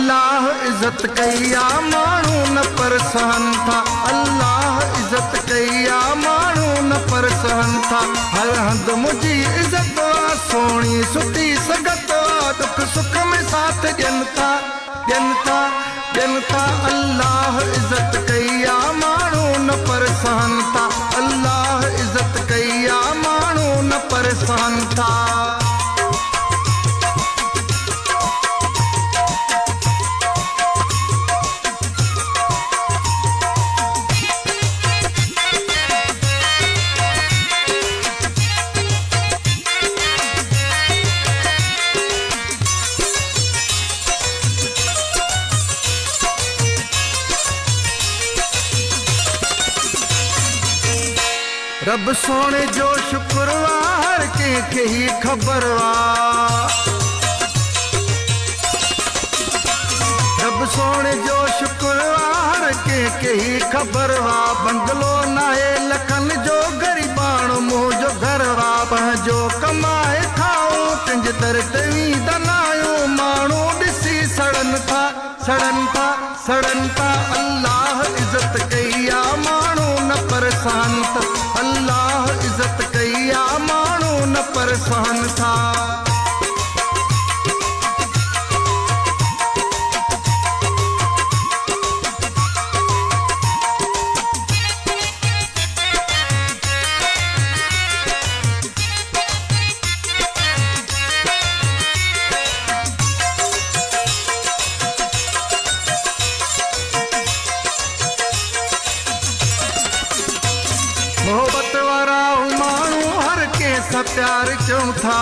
अल्लाह इज्जत कईया माण्हू न परसहन था। अल्लाह इज्जत कईया माण्हू न परसहन था। हर हंध मुझी इज्जत वा सोणी सुठी सगत वा दुख सुख में साथ ॾियनि था ॾियनि था ॾियनि था। अल्लाह इज्जत कईया माण्हू न परसहन था। अल्लाह इज्जत कईया माण्हू न परसहन था। रब सोने जो शुक्रवार के ही खबर वा। रब सोने जो शुक्रवार के ही खबर वा। बंगलो नाहे लखन जो गरीबान मुंह जो घर वा। पंहिंजो कमाए खाऊं तुंहिंजे दर ते वींदा नाहियूं। माण्हू ॾिसी सड़नि था सड़नि था सड़नि था। अल्लाह इज्जत कईया माण्हू न परसान था। अल्लाह इज्जत कईया माण्हू न परसान था। मोहब्बत वारा माण्हू हर कंहिंसां प्यार कयूं था।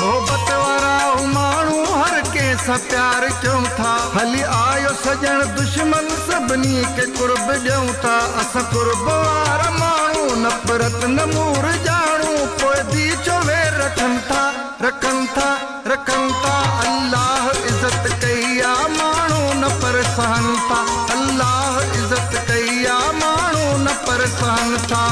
मोहब्बत वारा माण्हू हर कंहिंसां प्यार कयूं था। हली आयो सजण दुश्मन सभिनी खे कुर्ब ॾियूं था। असां कुर्ब वारा माण्हू नफ़रत न मूर ॼाणू। पोइ बि चोवे रखनि था रखनि था रखनि था। अल्लाह इज्जत कईया माण्हू न परसान था। अल्लाह इज्जत कईया माण्हू न परसान था।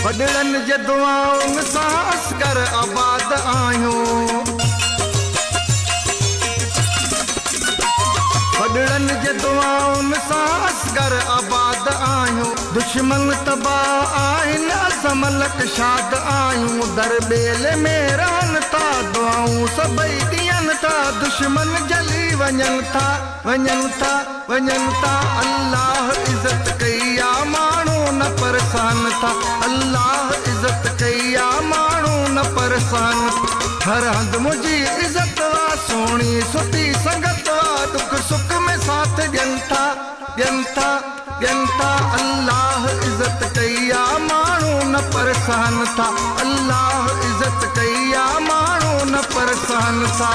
वॾड़नि जे दुआउनि सां असगर आबाद आहियूं। वॾड़नि जे दुआउनि सां असगर आबाद आहियूं। दुश्मन तबाह आहिनि असां मलक शाद आहियूं। दर ॿेल में रहनि था दुआऊं सभई ॾियनि था। दुश्मन जली वञनि था वञनि था वञनि था। अल्लाह इज्जत कईया माण्हू न परसान था। अल्लाह इज्जत कईया माण्हू न परसान। हर हंध मुंहिंजी इज्जत वा सोणी सुठी संगत वा दुख सुख में साथ ॾियनि था ॾियनि था ॾियनि था। अल्लाह इज्जत कईया माण्हू न परसान था। अल्लाह इज्जत कईया माण्हू न परसान था।